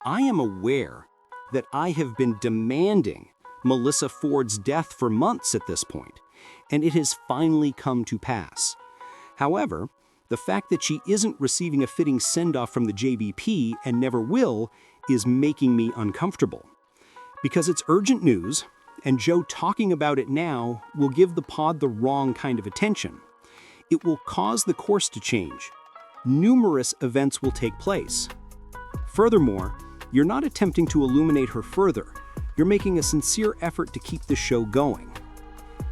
I am aware that I have been demanding Melyssa Ford's death for months at this point, and it has finally come to pass. However, the fact that she isn't receiving a fitting send-off from the JBP and never will is making me uncomfortable. Because it's urgent news, and Joe talking about it now will give the pod the wrong kind of attention. It will cause the course to change. Numerous events will take place. Furthermore, you're not attempting to illuminate her further. You're making a sincere effort to keep the show going.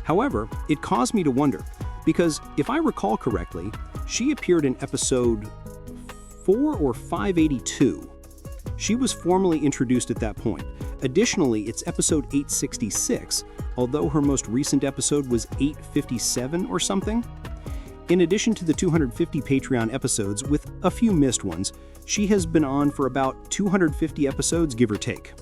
However, it caused me to wonder, because if I recall correctly, she appeared in episode 4 or 582. She was formally introduced at that point. Additionally, it's episode 866, although her most recent episode was 857 or something. In addition to the 250 Patreon episodes, with a few missed ones, she has been on for about 250 episodes, give or take.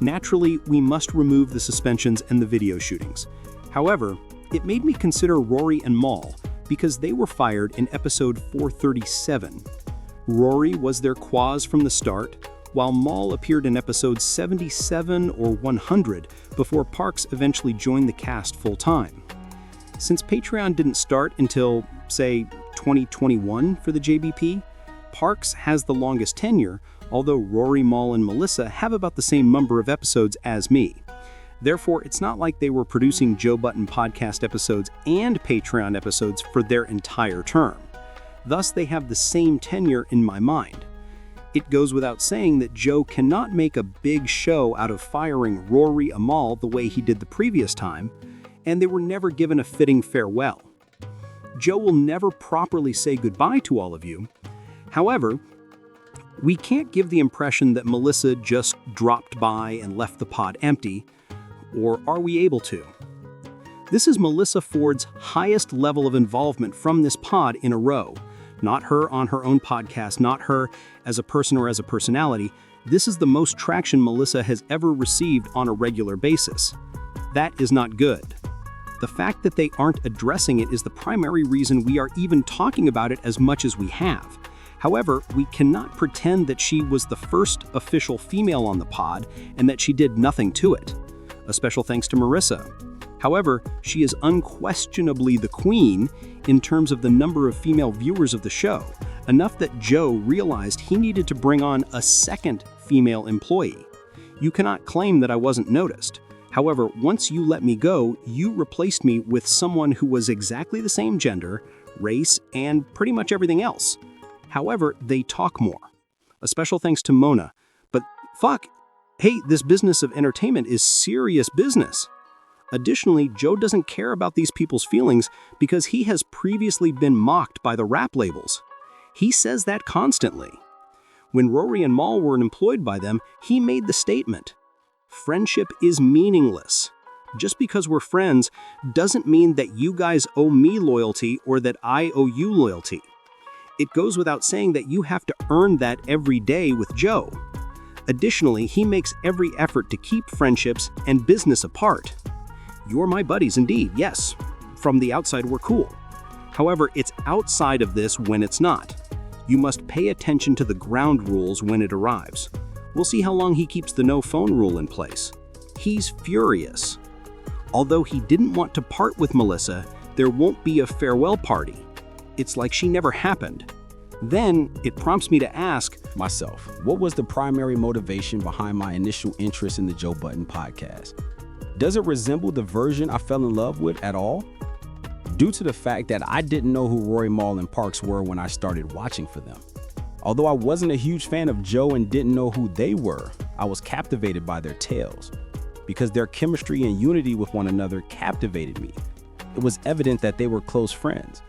Naturally, we must remove the suspensions and the video shootings. However, it made me consider Rory and Mal, because they were fired in episode 437. Rory was their quaz from the start, while Mal appeared in episodes 77 or 100 before Parks eventually joined the cast full-time. Since Patreon didn't start until, say, 2021 for the JBP, Parks has the longest tenure, although Rory, Mal, and Melyssa have about the same number of episodes as me. Therefore, it's not like they were producing Joe Budden podcast episodes and Patreon episodes for their entire term. Thus, they have the same tenure in my mind. It goes without saying that Joe cannot make a big show out of firing Rory Amal the way he did the previous time, and they were never given a fitting farewell. Joe will never properly say goodbye to all of you. However, we can't give the impression that Melyssa just dropped by and left the pod empty, or are we able to? This is Melyssa Ford's highest level of involvement from this pod in a row. Not her on her own podcast, not her as a person or as a personality. This is the most traction Melyssa has ever received on a regular basis. That is not good. The fact that they aren't addressing it is the primary reason we are even talking about it as much as we have. However, we cannot pretend that she was the first official female on the pod and that she did nothing to it. A special thanks to Marissa. However, she is unquestionably the queen in terms of the number of female viewers of the show, enough that Joe realized he needed to bring on a second female employee. You cannot claim that I wasn't noticed. However, once you let me go, you replaced me with someone who was exactly the same gender, race, and pretty much everything else. However, they talk more. A special thanks to Mona. But fuck, hey, this business of entertainment is serious business. Additionally, Joe doesn't care about these people's feelings because he has previously been mocked by the rap labels. He says that constantly. When Rory and Mal were employed by them, he made the statement, "Friendship is meaningless. Just because we're friends doesn't mean that you guys owe me loyalty or that I owe you loyalty. It goes without saying that you have to earn that every day with Joe." Additionally, he makes every effort to keep friendships and business apart. You're my buddies indeed, yes. From the outside, we're cool. However, it's outside of this when it's not. You must pay attention to the ground rules when it arrives. We'll see how long he keeps the no phone rule in place. He's furious. Although he didn't want to part with Melyssa, there won't be a farewell party. It's like she never happened. Then, it prompts me to ask myself, what was the primary motivation behind my initial interest in the Joe Budden podcast? Does it resemble the version I fell in love with at all? Due to the fact that I didn't know who Rory, Mal, and Parks were when I started watching for them. Although I wasn't a huge fan of Joe and didn't know who they were, I was captivated by their tales. Because their chemistry and unity with one another captivated me. It was evident that they were close friends.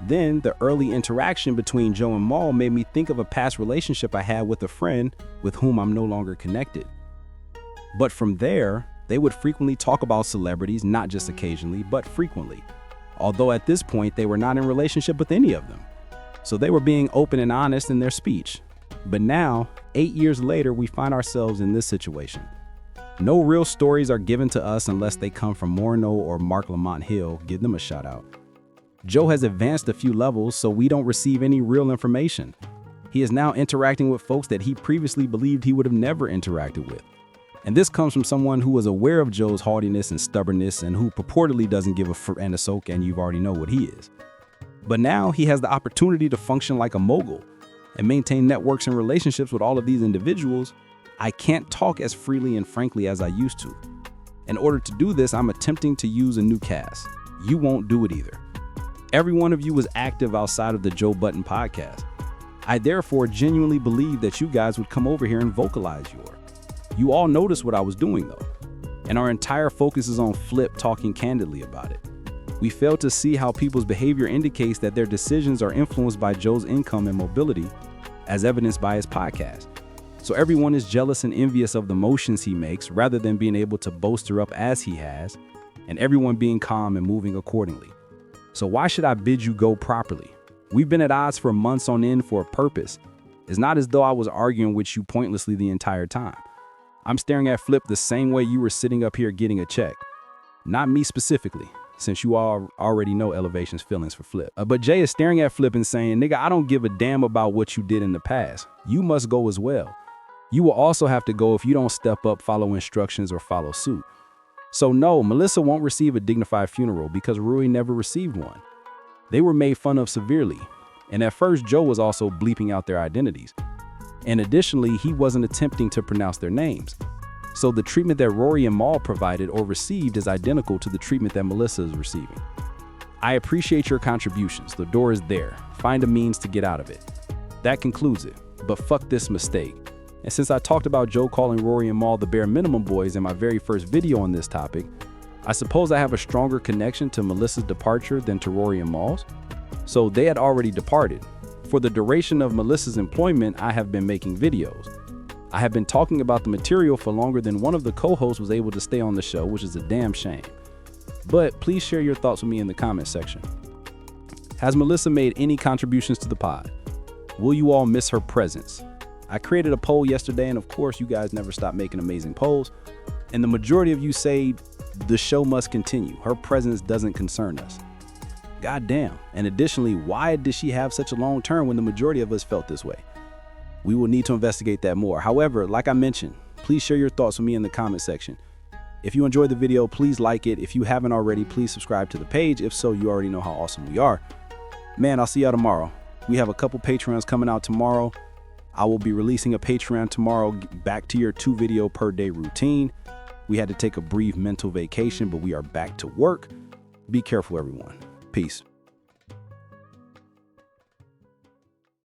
Then, the early interaction between Joe and Mal made me think of a past relationship I had with a friend with whom I'm no longer connected. But from there, they would frequently talk about celebrities, not just occasionally, but frequently. Although at this point, they were not in a relationship with any of them. So they were being open and honest in their speech. But now, 8 years later, we find ourselves in this situation. No real stories are given to us unless they come from Morneau or Mark Lamont Hill. Give them a shout out. Joe has advanced a few levels, so we don't receive any real information. He is now interacting with folks that he previously believed he would have never interacted with. And this comes from someone who was aware of Joe's haughtiness and stubbornness and who purportedly doesn't give a f and a soak, and you already know what he is. But now he has the opportunity to function like a mogul and maintain networks and relationships with all of these individuals. I can't talk as freely and frankly as I used to. In order to do this, I'm attempting to use a new cast. You won't do it either. Every one of you was active outside of the Joe Budden podcast. I therefore genuinely believe that you guys would come over here and vocalize your. You all noticed what I was doing though, and our entire focus is on Flip talking candidly about it. We fail to see how people's behavior indicates that their decisions are influenced by Joe's income and mobility, as evidenced by his podcast. So everyone is jealous and envious of the motions he makes rather than being able to bolster up as he has, and everyone being calm and moving accordingly. So why should I bid you go properly? We've been at odds for months on end for a purpose. It's not as though I was arguing with you pointlessly the entire time. I'm staring at Flip the same way you were sitting up here getting a check. Not me specifically, since you all already know Elevation's feelings for Flip. But Jay is staring at Flip and saying, nigga, I don't give a damn about what you did in the past. You must go as well. You will also have to go if you don't step up, follow instructions, or follow suit. So no, Melyssa won't receive a dignified funeral because Rui never received one. They were made fun of severely. And at first, Joe was also bleeping out their identities. And additionally, he wasn't attempting to pronounce their names. So the treatment that Rory and Mal provided or received is identical to the treatment that Melyssa is receiving. I appreciate your contributions. The door is there. Find a means to get out of it. That concludes it. But fuck this mistake. And since I talked about Joe calling Rory and Mal the bare minimum boys in my very first video on this topic, I suppose I have a stronger connection to Melyssa's departure than to Rory and Mal's. So they had already departed. For the duration of Melyssa's employment, I have been making videos. I have been talking about the material for longer than one of the co-hosts was able to stay on the show, which is a damn shame. But please share your thoughts with me in the comment section. Has Melyssa made any contributions to the pod? Will you all miss her presence? I created a poll yesterday, and of course you guys never stop making amazing polls. And the majority of you say the show must continue. Her presence doesn't concern us. God damn. And additionally, why did she have such a long term when the majority of us felt this way? We will need to investigate that more. However, like I mentioned, please share your thoughts with me in the comment section. If you enjoyed the video, please like it. If you haven't already, please subscribe to the page. If so, you already know how awesome we are. Man, I'll see y'all tomorrow. We have a couple Patreons coming out tomorrow. I will be releasing a Patreon tomorrow, back to your 2 video per day routine. We had to take a brief mental vacation, but we are back to work. Be careful, everyone. Peace.